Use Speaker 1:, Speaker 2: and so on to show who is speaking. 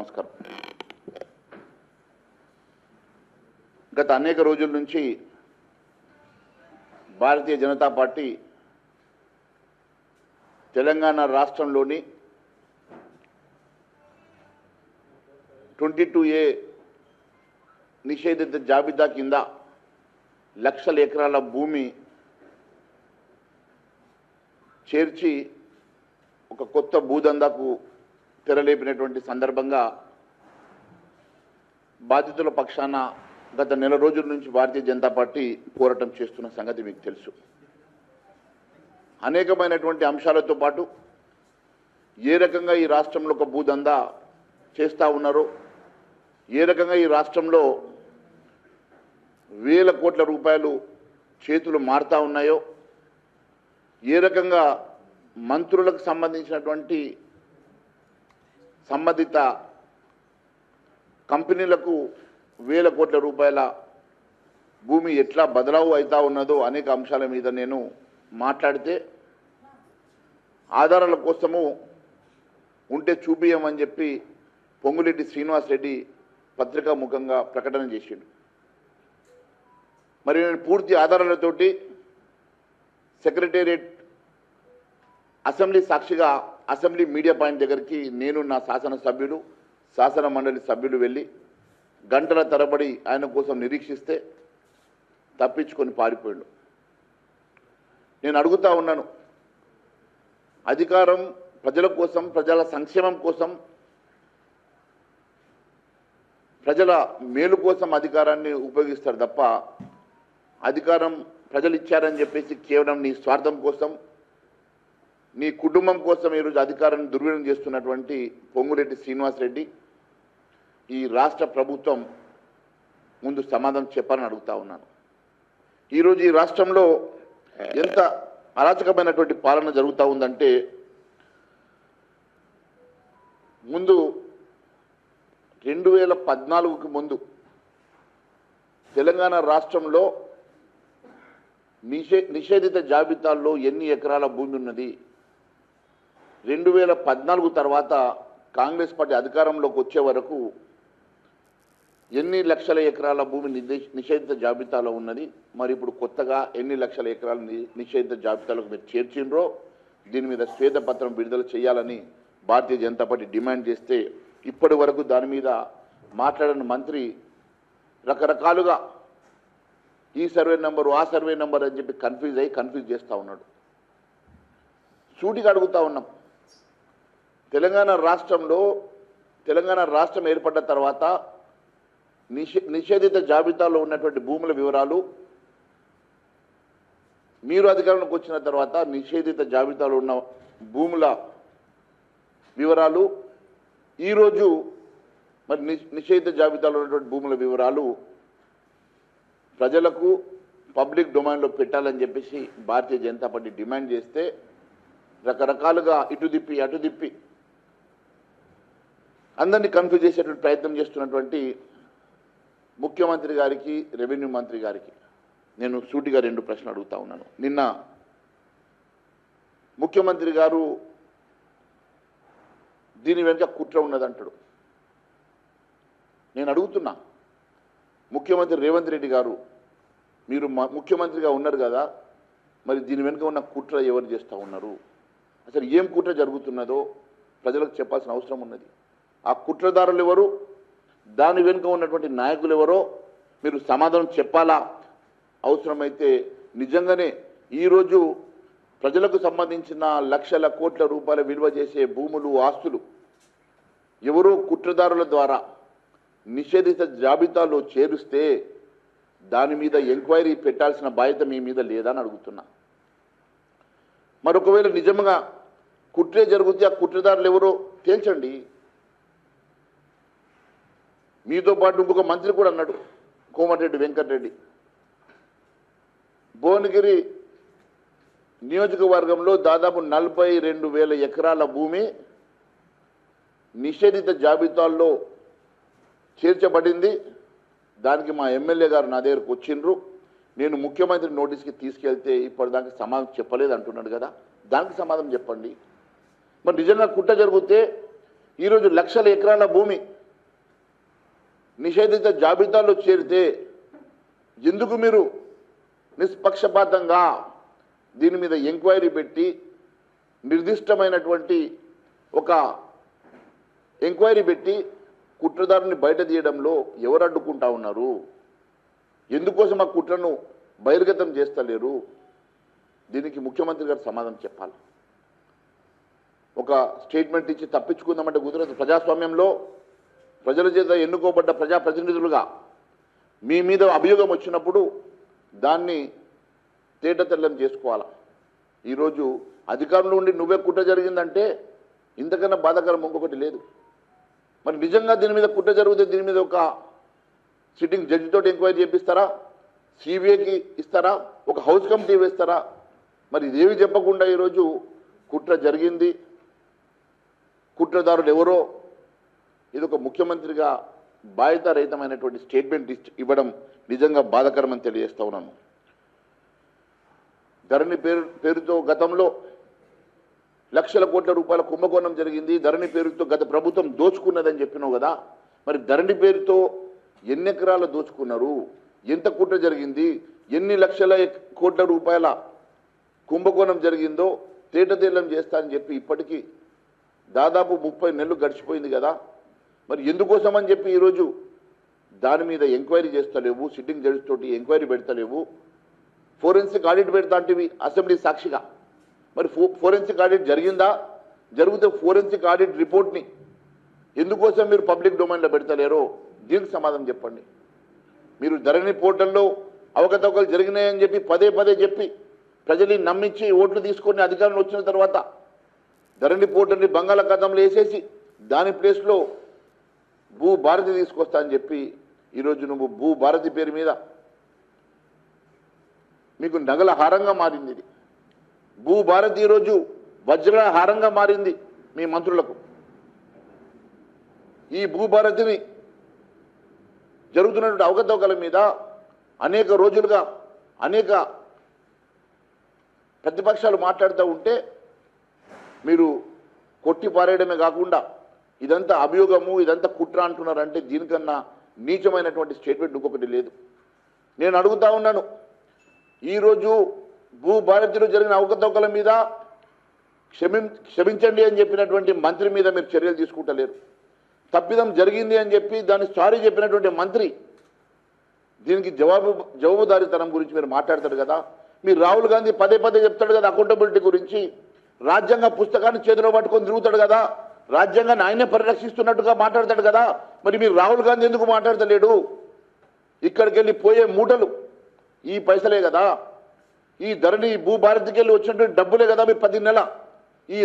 Speaker 1: నమస్కారం. గత అనేక రోజుల నుంచి భారతీయ జనతా పార్టీ తెలంగాణ రాష్ట్రంలోని 22A నిషేధిత జాబితా కింద లక్షల ఎకరాల భూమి చేర్చి ఒక కొత్త భూదందాకు తెరలేపినటువంటి సందర్భంగా బాధితుల పక్షాన గత నెల రోజుల నుంచి భారతీయ జనతా పార్టీ పోరాటం చేస్తున్న సంగతి మీకు తెలుసు. అనేకమైనటువంటి అంశాలతో పాటు ఏ రకంగా ఈ రాష్ట్రంలో ఒక భూదందా చేస్తూ ఉన్నారో, ఏ రకంగా ఈ రాష్ట్రంలో వేల కోట్ల రూపాయలు చేతులు మారుతూ ఉన్నాయో, ఏ రకంగా మంత్రులకు సంబంధించినటువంటి సంబంధిత కంపెనీలకు వేల కోట్ల రూపాయల భూమి ఎట్లా బదలావు అవుతా ఉన్నదో అనేక అంశాల మీద నేను మాట్లాడితే ఆధారాల కోసము ఉంటే చూపియమని చెప్పి పొంగులేటి శ్రీనివాసరెడ్డి పత్రికా ముఖంగా ప్రకటన చేసిండు. మరి నేను పూర్తి ఆధారాలతోటి సెక్రటేరియట్ అసెంబ్లీ సాక్షిగా అసెంబ్లీ మీడియా పాయింట్ దగ్గరికి నేను నా శాసనసభ్యులు శాసన మండలి సభ్యులు వెళ్ళి గంటల తరబడి ఆయన కోసం నిరీక్షిస్తే తప్పించుకొని పారిపోయాడు. నేను అడుగుతా ఉన్నాను, అధికారం ప్రజల కోసం, ప్రజల సంక్షేమం కోసం, ప్రజల మేలు కోసం అధికారాన్ని ఉపయోగిస్తారు తప్ప అధికారం ప్రజలు ఇచ్చారని చెప్పేసి కేవలం నీ స్వార్థం కోసం, నీ కుటుంబం కోసం ఈరోజు అధికారాన్ని దుర్వినియోగం చేస్తున్నటువంటి పొంగులేటి శ్రీనివాసరెడ్డి ఈ రాష్ట్ర ప్రభుత్వం ముందు సమాధానం చెప్పాలని అడుగుతా ఉన్నాను. ఈరోజు ఈ రాష్ట్రంలో ఎంత అరాచకమైనటువంటి పాలన జరుగుతూ ఉందంటే, ముందు 2014కు ముందు తెలంగాణ రాష్ట్రంలో నిషేధిత జాబితాల్లో ఎన్ని ఎకరాల భూమి ఉన్నది, 2014 తర్వాత కాంగ్రెస్ పార్టీ అధికారంలోకి వచ్చే వరకు ఎన్ని లక్షల ఎకరాల భూమి నిషేధిత జాబితాలో ఉన్నది, మరి ఇప్పుడు కొత్తగా ఎన్ని లక్షల ఎకరాల నిషేధిత జాబితాలకు మీరు చేర్చిండ్రో దీని మీద శ్వేతపత్రం విడుదల చేయాలని భారతీయ జనతా పార్టీ డిమాండ్ చేస్తే ఇప్పటి వరకు దాని మీద మాట్లాడిన మంత్రి రకరకాలుగా ఈ సర్వే నెంబరు ఆ సర్వే నెంబర్ అని చెప్పి కన్ఫ్యూజ్ చేస్తూ ఉన్నాడు. సూటిగా అడుగుతూ ఉన్నాం, తెలంగాణ రాష్ట్రం ఏర్పడ్డ తర్వాత నిషేధిత జాబితాలో ఉన్నటువంటి భూముల వివరాలు, మీరు అధికారంలోకి వచ్చిన తర్వాత నిషేధిత జాబితాలో ఉన్న భూముల వివరాలు, ఈరోజు మరి నిషేధిత జాబితాలో ఉన్నటువంటి భూముల వివరాలు ప్రజలకు పబ్లిక్ డొమైన్లో పెట్టాలని చెప్పేసి భారతీయ జనతా పార్టీ డిమాండ్ చేస్తే రకరకాలుగా ఇటు దిప్పి అటు దిప్పి అందరినీ కన్ఫ్యూజ్ చేసేటువంటి ప్రయత్నం చేస్తున్నటువంటి ముఖ్యమంత్రి గారికి, రెవెన్యూ మంత్రి గారికి నేను సూటిగా 2 ప్రశ్నలు అడుగుతా ఉన్నాను. నిన్న ముఖ్యమంత్రి గారు దీని వెనుక కుట్ర ఉన్నదంటాడు. నేను అడుగుతున్నా, ముఖ్యమంత్రి రేవంత్ రెడ్డి గారు మీరు ముఖ్యమంత్రిగా ఉన్నారు కదా, మరి దీని వెనుక ఉన్న కుట్ర ఎవరు చేస్తూ ఉన్నారు, అసలు ఏం కుట్ర జరుగుతున్నదో ప్రజలకు చెప్పాల్సిన అవసరం ఉన్నది. ఆ కుట్రదారులు ఎవరు, దాని వెనుక ఉన్నటువంటి నాయకులు ఎవరో మీరు సమాధానం చెప్పాలా. అవసరమైతే నిజంగానే ఈరోజు ప్రజలకు సంబంధించిన లక్షల కోట్ల రూపాయల విలువ చేసే భూములు, ఆస్తులు ఎవరో కుట్రదారుల ద్వారా నిషేధిత జాబితాలో చేరుస్తే దాని మీద ఎంక్వైరీ పెట్టాల్సిన బాధ్యత మీ మీద లేదని అడుగుతున్నా. మరొకవేళ నిజంగా కుట్రే జరిగితే ఆ కుట్రదారులు ఎవరో తేల్చండి. మీతో పాటు ఇంకొక మంత్రి కూడా అన్నాడు, కోమటిరెడ్డి వెంకటరెడ్డి, భువనగిరి నియోజకవర్గంలో దాదాపు 42,000 ఎకరాల భూమి నిషేధిత జాబితాల్లో చేర్చబడింది. దానికి మా ఎమ్మెల్యే గారు నా దగ్గరకు వచ్చిండ్రు, నేను ముఖ్యమంత్రి నోటీస్కి తీసుకెళ్తే ఇప్పటిదాకా సమాధానం చెప్పలేదు అంటున్నాడు కదా, దానికి సమాధానం చెప్పండి. మరి నిజంగా కుట్ర జరిగితే ఈరోజు లక్షల ఎకరాల భూమి నిషేధిత జాబితాలో చేరితే ఎందుకు మీరు నిష్పక్షపాతంగా దీని మీద ఎంక్వైరీ పెట్టి నిర్దిష్టమైనటువంటి ఒక ఎంక్వైరీ పెట్టి కుట్రదారుని బయట తీయడంలో ఎవరు అడ్డుకుంటా ఉన్నారు? ఎందుకోసం ఆ కుట్రను బహిర్గతం చేస్తలేరు? దీనికి ముఖ్యమంత్రి గారు సమాధానం చెప్పాలి. ఒక స్టేట్మెంట్ ఇచ్చి తప్పించుకుందామంటే కుదరదు. ప్రజాస్వామ్యంలో ప్రజల చేత ఎన్నుకోబడ్డ ప్రజాప్రతినిధులుగా మీ మీద అభియోగం వచ్చినప్పుడు దాన్ని తేటతెల్లం చేసుకోవాలి. ఈరోజు అధికారంలో ఉండి నువ్వే కుట్ర జరిగిందంటే ఇంతకన్నా బాధాకరం ఇంకొకటి లేదు. మరి నిజంగా దీని మీద కుట్ర జరిగితే దీని మీద ఒక సిట్టింగ్ జడ్జితో ఎంక్వైరీ చేపిస్తారా? సిబిఐకి ఇస్తారా? ఒక హౌస్ కమిటీ వేస్తారా? మరి ఇదేవి చెప్పకుండా ఈరోజు కుట్ర జరిగింది, కుట్రదారులు ఎవరో, ఇది ఒక ముఖ్యమంత్రిగా బాధ్యతారహితమైనటువంటి స్టేట్మెంట్ ఇవ్వడం నిజంగా బాధాకరమని తెలియజేస్తా ఉన్నాను. ధరణి పేరుతో గతంలో లక్షల కోట్ల రూపాయల కుంభకోణం జరిగింది. ధరణి పేరుతో గత ప్రభుత్వం దోచుకున్నదని చెప్పినావు కదా. మరి ధరణి పేరుతో ఎన్ని ఎకరాలు దోచుకున్నారు? ఎంత కుట్ర జరిగింది? ఎన్ని లక్షల కోట్ల రూపాయల కుంభకోణం జరిగిందో తేటతెల్లం చేస్తా అని చెప్పి ఇప్పటికీ దాదాపు 30 నెలలు గడిచిపోయింది కదా. మరి ఎందుకోసం అని చెప్పి ఈరోజు దాని మీద ఎంక్వైరీ చేస్తలేవు, సిట్టింగ్ జడ్జి తోటి ఎంక్వైరీ పెడతలేవు, ఫోరెన్సిక్ ఆడిట్ పెడతా అంటివి అసెంబ్లీ సాక్షిగా. మరి ఫోరెన్సిక్ ఆడిట్ జరిగిందా? జరిగితే ఫోరెన్సిక్ ఆడిట్ రిపోర్ట్ని ఎందుకోసం మీరు పబ్లిక్ డొమైన్లో పెడతలేరో దీనికి సమాధానం చెప్పండి. మీరు ధరణి పోర్టల్లో అవకతవకలు జరిగినాయని చెప్పి పదే పదే చెప్పి ప్రజల్ని నమ్మించి ఓట్లు తీసుకొని అధికారంలో వచ్చిన తర్వాత ధరణి పోర్టల్ని బంగాళాఖాతంలో వేసేసి దాని ప్లేస్లో భూభారతి తీసుకొస్తా అని చెప్పి ఈరోజు నువ్వు భూభారతి పేరు మీద మీకు నగల హారంగా మారింది. ఇది భూభారతి ఈరోజు వజ్ర హారంగా మారింది మీ మంత్రులకు. ఈ భూభారతిని జరుగుతున్నటువంటి అవకతవకల మీద అనేక రోజులుగా అనేక ప్రతిపక్షాలు మాట్లాడుతూ ఉంటే మీరు కొట్టి పారేయడమే కాకుండా ఇదంతా అభియోగము, ఇదంతా కుట్ర అంటున్నారంటే దీనికన్నా నీచమైనటువంటి స్టేట్మెంట్ ఇంకొకటి లేదు. నేను అడుగుతా ఉన్నాను, ఈరోజు భూభారతిలో జరిగిన అవకతవకల మీద క్షమించండి అని చెప్పినటువంటి మంత్రి మీద మీరు చర్యలు తీసుకుంటలేరు. తప్పిదం జరిగింది అని చెప్పి దాన్ని సారీ చెప్పినటువంటి మంత్రి దీనికి జవాబుదారీతనం గురించి మీరు మాట్లాడతారు కదా. మీరు రాహుల్ గాంధీ పదే పదే చెప్తాడు కదా అకౌంటబిలిటీ గురించి. రాజ్యాంగ పుస్తకాన్ని చేతిలో పట్టుకొని తిరుగుతాడు కదా, రాజ్యాంగాన్ని ఆయనే పరిరక్షిస్తున్నట్టుగా మాట్లాడతాడు కదా. మరి మీరు రాహుల్ గాంధీ ఎందుకు మాట్లాడతలేడు? ఇక్కడికి వెళ్ళి పోయే మూటలు ఈ పైసలే కదా, ఈ ధరణి భూభారతికి వెళ్ళి వచ్చినటువంటి డబ్బులే కదా మీ 10 నెలల ఈ